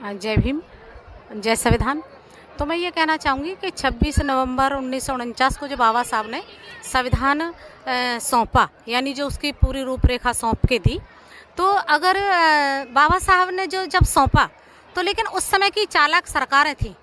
जय भीम, जय संविधान। तो मैं ये कहना चाहूँगी कि 26 नवंबर 1949 को जो बाबा साहब ने संविधान सौंपा, यानी जो उसकी पूरी रूपरेखा सौंप के दी, तो अगर बाबा साहब ने जो जब सौंपा तो लेकिन उस समय की चालाक सरकारें थी,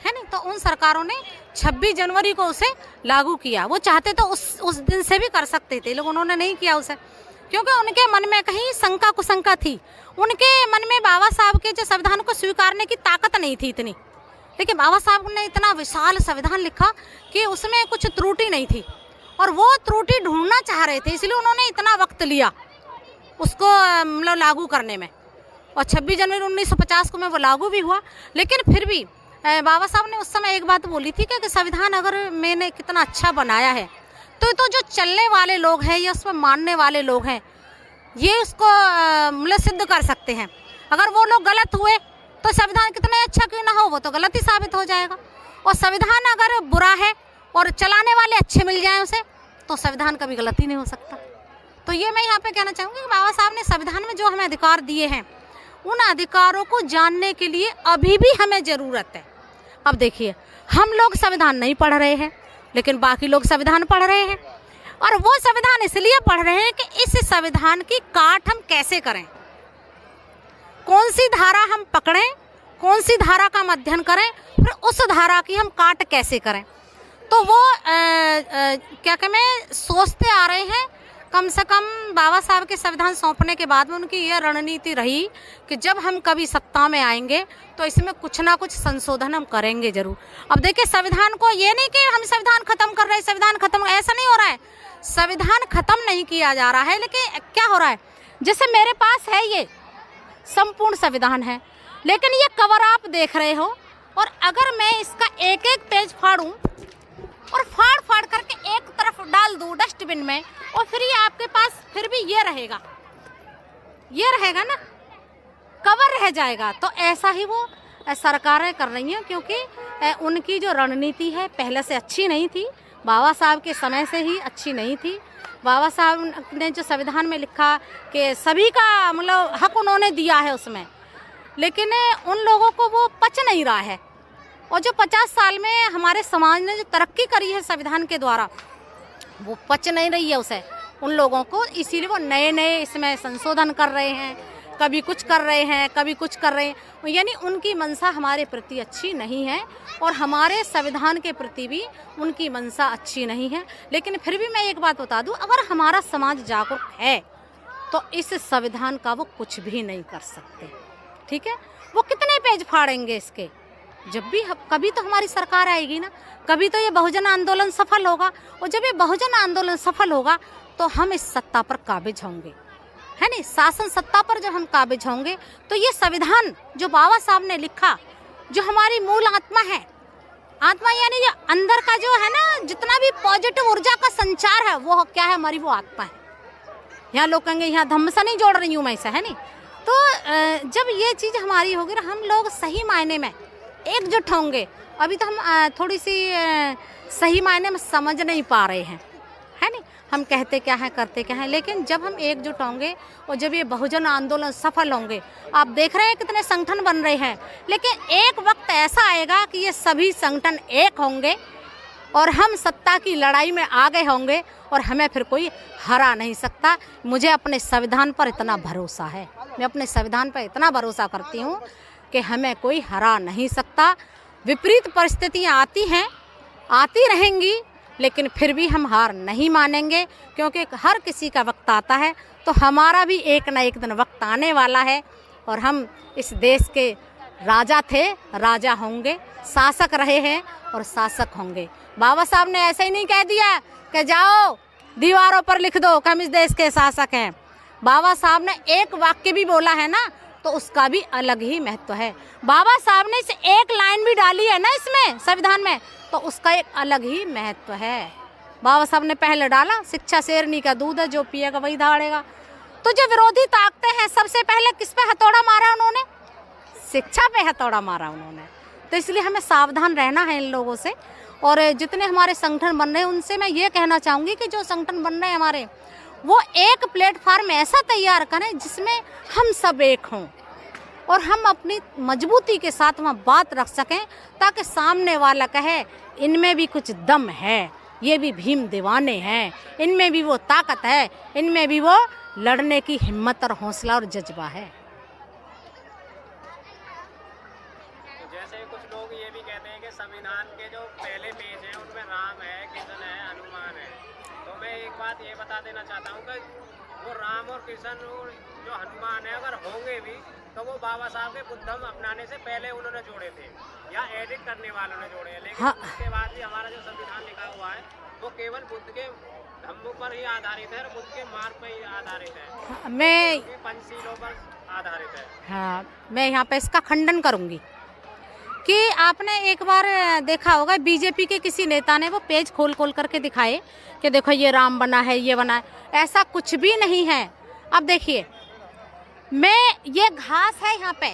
है नहीं, तो उन सरकारों ने 26 जनवरी को उसे लागू किया। वो चाहते तो उस दिन से भी कर सकते थे, लेकिन उन्होंने नहीं किया उसे, क्योंकि उनके मन में कहीं शंका कुशंका थी। उनके मन में बाबा साहब के जो संविधान को स्वीकारने की ताकत नहीं थी इतनी। लेकिन बाबा साहब ने इतना विशाल संविधान लिखा कि उसमें कुछ त्रुटि नहीं थी, और वो त्रुटि ढूंढना चाह रहे थे, इसलिए उन्होंने इतना वक्त लिया उसको मतलब लागू करने में। और 26 जनवरी 1950 को में वो लागू भी हुआ। लेकिन फिर भी बाबा साहब ने उस समय एक बात बोली थी कि संविधान अगर मैंने कितना अच्छा बनाया है तो जो चलने वाले लोग हैं या उसमें मानने वाले लोग हैं, ये उसको मतलब सिद्ध कर सकते हैं। अगर वो लोग गलत हुए तो संविधान कितना अच्छा क्यों ना हो, वो तो गलत ही साबित हो जाएगा। और संविधान अगर बुरा है और चलाने वाले अच्छे मिल जाएं उसे, तो संविधान कभी गलत ही नहीं हो सकता। तो ये मैं यहाँ पे कहना चाहूँगी कि बाबा साहब ने संविधान में जो हमें अधिकार दिए हैं, उन अधिकारों को जानने के लिए अभी भी हमें ज़रूरत है। अब देखिए, हम लोग संविधान नहीं पढ़ रहे हैं, लेकिन बाकी लोग संविधान पढ़ रहे हैं, और वो संविधान इसलिए पढ़ रहे हैं कि इस संविधान की काट हम कैसे करें, कौन सी धारा हम पकड़ें, कौन सी धारा का अध्ययन करें, फिर उस धारा की हम काट कैसे करें। तो वो क्या कहें सोचते आ रहे हैं। कम से कम बाबा साहब के संविधान सौंपने के बाद में उनकी यह रणनीति रही कि जब हम कभी सत्ता में आएंगे तो इसमें कुछ ना कुछ संशोधन हम करेंगे जरूर। अब देखिए, संविधान को ये नहीं कि हम संविधान खत्म कर रहे हैं, संविधान खत्म, ऐसा नहीं हो रहा है। संविधान खत्म नहीं किया जा रहा है, लेकिन क्या हो रहा है, जैसे मेरे पास है ये संपूर्ण संविधान है, लेकिन ये कवर आप देख रहे हो, और अगर मैं इसका एक एक पेज फाड़ूं और फाड़ फाड़ करके एक तरफ डाल दूं डस्टबिन में, और फिर ये आपके पास फिर भी ये रहेगा ना, कवर रह जाएगा। तो ऐसा ही वो सरकारें कर रही हैं, क्योंकि उनकी जो रणनीति है पहले से अच्छी नहीं थी, बाबा साहब के समय से ही अच्छी नहीं थी। बाबा साहब ने जो संविधान में लिखा कि सभी का मतलब हक उन्होंने दिया है उसमें, लेकिन उन लोगों को वो पच नहीं रहा है। और जो 50 साल में हमारे समाज ने जो तरक्की करी है संविधान के द्वारा, वो पच नहीं रही है उसे उन लोगों को, इसीलिए वो नए नए इसमें संशोधन कर रहे हैं, कभी कुछ कर रहे हैं, कभी कुछ कर रहे हैं। यानी उनकी मंशा हमारे प्रति अच्छी नहीं है, और हमारे संविधान के प्रति भी उनकी मंशा अच्छी नहीं है। लेकिन फिर भी मैं एक बात बता दूं, अगर हमारा समाज जागरूक है तो इस संविधान का वो कुछ भी नहीं कर सकते। ठीक है, वो कितने पेज फाड़ेंगे इसके, जब भी कभी तो हमारी सरकार आएगी ना, कभी तो ये बहुजन आंदोलन सफल होगा, और जब ये बहुजन आंदोलन सफल होगा तो हम इस सत्ता पर काबिज होंगे, है नहीं, शासन सत्ता पर जब हम काबिज होंगे तो ये संविधान जो बाबा साहब ने लिखा, जो हमारी मूल आत्मा है, आत्मा यानी ये अंदर का जो है ना, जितना भी पॉजिटिव ऊर्जा का संचार है, वो क्या है, हमारी वो आत्मा है। यहाँ लोग कहेंगे यहाँ धम्म से नहीं जोड़ रही हूँ मैं इसे, है नहीं। तो जब ये चीज़ हमारी होगी ना, हम लोग सही मायने में एकजुट होंगे। अभी तो हम थोड़ी सी सही मायने में समझ नहीं पा रहे हैं, है नहीं, हम कहते क्या हैं करते क्या हैं। लेकिन जब हम एकजुट होंगे और जब ये बहुजन आंदोलन सफल होंगे, आप देख रहे हैं कितने संगठन बन रहे हैं, लेकिन एक वक्त ऐसा आएगा कि ये सभी संगठन एक होंगे और हम सत्ता की लड़ाई में आगे होंगे, और हमें फिर कोई हरा नहीं सकता। मुझे अपने संविधान पर इतना भरोसा है, मैं अपने संविधान पर इतना भरोसा करती हूँ कि हमें कोई हरा नहीं सकता। विपरीत परिस्थितियाँ आती हैं, आती रहेंगी, लेकिन फिर भी हम हार नहीं मानेंगे, क्योंकि हर किसी का वक्त आता है। तो हमारा भी एक ना एक दिन वक्त आने वाला है, और हम इस देश के राजा थे, राजा होंगे, शासक रहे हैं और शासक होंगे। बाबा साहब ने ऐसे ही नहीं कह दिया कि जाओ दीवारों पर लिख दो कि हम इस देश के शासक हैं। बाबा साहब ने एक वाक्य भी बोला है ना, तो उसका भी अलग ही महत्व है। बाबा साहब ने इसे एक लाइन भी डाली है ना इसमें संविधान में, तो उसका एक अलग ही महत्व है। बाबा साहब ने पहले डाला, शिक्षा शेरनी का दूध है, जो पिएगा वही दहाड़ेगा। तो जो विरोधी ताकते हैं, सबसे पहले किस पे हथौड़ा मारा उन्होंने, शिक्षा पे हथौड़ा मारा उन्होंने। तो इसलिए हमें सावधान रहना है इन लोगों से। और जितने हमारे संगठन बन रहे हैं उनसे मैं ये कहना चाहूँगी कि जो संगठन बन रहे हैं हमारे, वो एक प्लेटफार्म ऐसा तैयार करें जिसमें हम सब एक हों, और हम अपनी मजबूती के साथ वहाँ बात रख सकें, ताकि सामने वाला कहे इनमें भी कुछ दम है, ये भी भीम दीवाने हैं, इनमें भी वो ताकत है, इनमें भी वो लड़ने की हिम्मत और हौसला और जज्बा है। जैसे कुछ लोग ये भी कहते हैं कि संविधान के जो पहले पेज हैं उनमें राम है, कृष्ण है, हनुमान है। तो मैं एक बात ये बता देना चाहता हूँ कि वो राम और कृष्ण और जो हनुमान है अगर होंगे भी तो वो बाबा साहब के बुद्धम अपनाने से पहले उन्होंने जोड़े थे या एडिट करने वालों ने जोड़े हैं, लेकिन हाँ। उसके बाद भी हमारा जो संविधान लिखा हुआ है वो केवल बुद्ध के धम्मों पर ही आधारित है और बुद्ध के मार्ग पर ही आधारित है, मैं पंचशीलों पर आधारित है। हाँ, मैं यहाँ पे इसका खंडन करूँगी कि आपने एक बार देखा होगा बीजेपी के किसी नेता ने वो पेज खोल खोल करके दिखाए कि देखो ये राम बना है, ये बना है। ऐसा कुछ भी नहीं है। अब देखिए, मैं ये घास है यहाँ पे,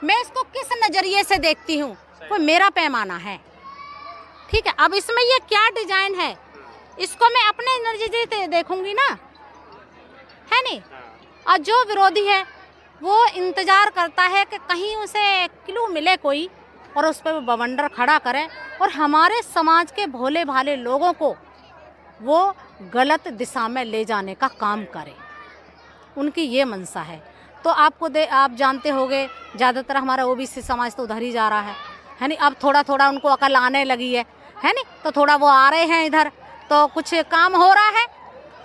मैं इसको किस नज़रिए से देखती हूँ, वो मेरा पैमाना है, ठीक है। अब इसमें ये क्या डिजाइन है, इसको मैं अपने नज़रिए से देखूंगी ना, है नहीं। और जो विरोधी है वो इंतज़ार करता है कि कहीं उसे क्लू मिले कोई और उस पर वो बवंडर खड़ा करे और हमारे समाज के भोले भाले लोगों को वो गलत दिशा में ले जाने का काम करे। उनकी ये मंशा है। तो आप जानते होंगे ज़्यादातर हमारा ओबीसी समाज तो उधर ही जा रहा है नहीं। अब थोड़ा थोड़ा उनको अकल आने लगी है नहीं, तो थोड़ा वो आ रहे हैं इधर, तो कुछ काम हो रहा है।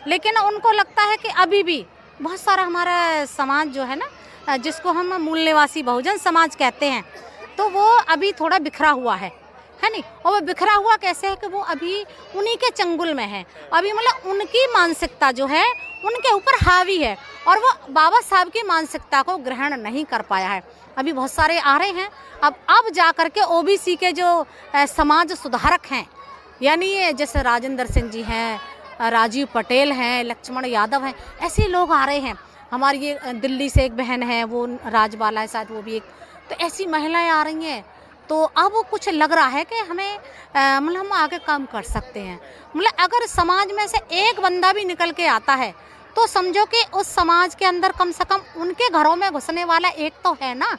लेकिन उनको लगता है कि अभी भी बहुत सारा हमारा समाज जो है ना, जिसको हम मूल निवासी बहुजन समाज कहते हैं, तो वो अभी थोड़ा बिखरा हुआ है नहीं। और वो बिखरा हुआ कैसे है कि वो अभी उन्हीं के चंगुल में है, अभी मतलब उनकी मानसिकता जो है उनके ऊपर हावी है और वो बाबा साहब की मानसिकता को ग्रहण नहीं कर पाया है। अभी बहुत सारे आ रहे हैं, अब जा कर के ओबीसी के जो समाज सुधारक हैं, यानी जैसे राजेंद्र सिंह जी हैं, राजीव पटेल हैं, लक्ष्मण यादव हैं, ऐसे लोग आ रहे हैं। हमारी ये दिल्ली से एक बहन है, वो राजबाला है शायद, वो भी एक, तो ऐसी महिलाएं आ रही हैं। तो अब कुछ लग रहा है कि हमें मतलब हम आगे काम कर सकते हैं। मतलब अगर समाज में से एक बंदा भी निकल के आता है तो समझो कि उस समाज के अंदर कम से कम उनके घरों में घुसने वाला एक तो है ना।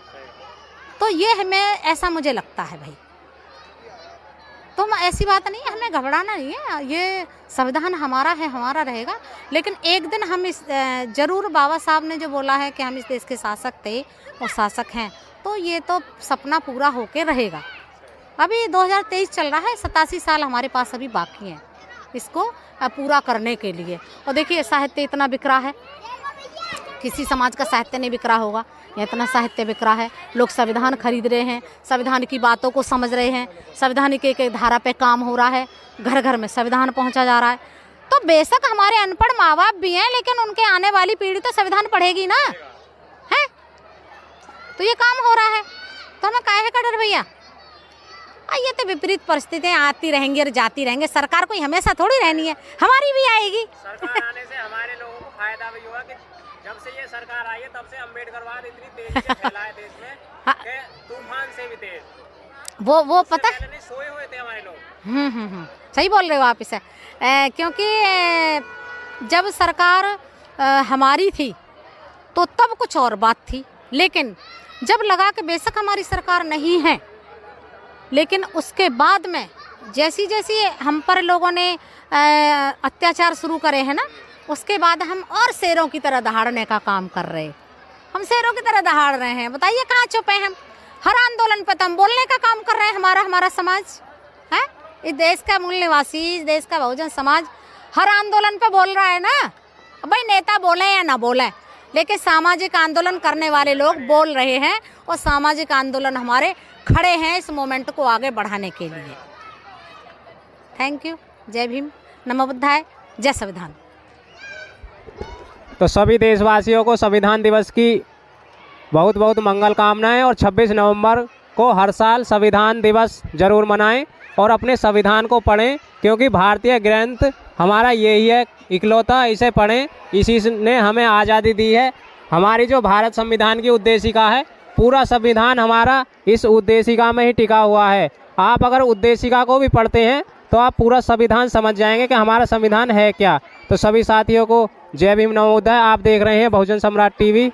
तो ये हमें ऐसा मुझे लगता है भाई। तो ऐसी बात नहीं है, हमें घबराना नहीं है, ये संविधान हमारा है, हमारा रहेगा। लेकिन एक दिन हम इस जरूर बाबा साहब ने जो बोला है कि हम इस देश के शासक थे और शासक हैं, तो ये तो सपना पूरा होके रहेगा। अभी 2023 चल रहा है, 87 साल हमारे पास अभी बाकी हैं इसको पूरा करने के लिए। और देखिए साहित्य इतना बिखरा है, किसी समाज का साहित्य नहीं बिखरा होगा, या इतना साहित्य बिखरा है। लोग संविधान खरीद रहे हैं, संविधान की बातों को समझ रहे हैं, संविधान के एक धारा पे काम हो रहा है, घर घर में संविधान पहुंचा जा रहा है। तो बेशक हमारे अनपढ़ माँ बाप भी हैं, लेकिन उनके आने वाली पीढ़ी तो संविधान पढ़ेगी ना, है। तो ये काम हो रहा है, तो हमें काहे का डर भैया। ये तो विपरीत परिस्थितियाँ आती रहेंगी और जाती रहेंगे, सरकार कोई हमेशा थोड़ी रहनी है, हमारी भी आएगी। सरकार आने से हमारे लोगों को फायदा भी हुआ कि जब से ये सरकार आई है तब से अम्बेडकरवाद इतनी तेजी से फैला है देश में कि तूफान से भी तेज। वो पता है, नहीं सोए हुए थे हमारे लोग। सही बोल रहे हो आप इसे। क्योंकि जब सरकार हमारी थी तो तब कुछ और बात थी, लेकिन जब लगा कि बेशक हमारी सरकार नहीं है, लेकिन उसके बाद में जैसी जैसी हम पर लोगों ने अत्याचार शुरू करे हैं ना, उसके बाद हम और शेरों की तरह दहाड़ने का काम कर रहे हैं। हम शेरों की तरह दहाड़ रहे हैं, बताइए कहाँ छुपे हैं हम। हर आंदोलन पर तो हम बोलने का काम कर रहे हैं, हमारा समाज है, इस देश का मूल निवासी, इस देश का बहुजन समाज हर आंदोलन पे बोल रहा है ना। भाई नेता बोले या ना बोले, लेकिन सामाजिक आंदोलन करने वाले लोग बोल रहे हैं और सामाजिक आंदोलन हमारे खड़े हैं इस मोमेंट को आगे बढ़ाने के लिए। Thank you. जय भीम, नमो बुद्धाय, जय संविधान। तो सभी देशवासियों को संविधान दिवस की बहुत बहुत मंगल कामनाएं और 26 नवंबर को हर साल संविधान दिवस जरूर मनाएं और अपने संविधान को पढ़ें, क्योंकि भारतीय ग्रंथ हमारा यही है इकलौता, इसे पढ़ें, इसी ने हमें आज़ादी दी है। हमारी जो भारत संविधान की उद्देशिका है, पूरा संविधान हमारा इस उद्देशिका में ही टिका हुआ है। आप अगर उद्देशिका को भी पढ़ते हैं तो आप पूरा संविधान समझ जाएंगे कि हमारा संविधान है क्या। तो सभी साथियों को जय भीम, नमो बुद्धाय। आप देख रहे हैं बहुजन सम्राट टीवी।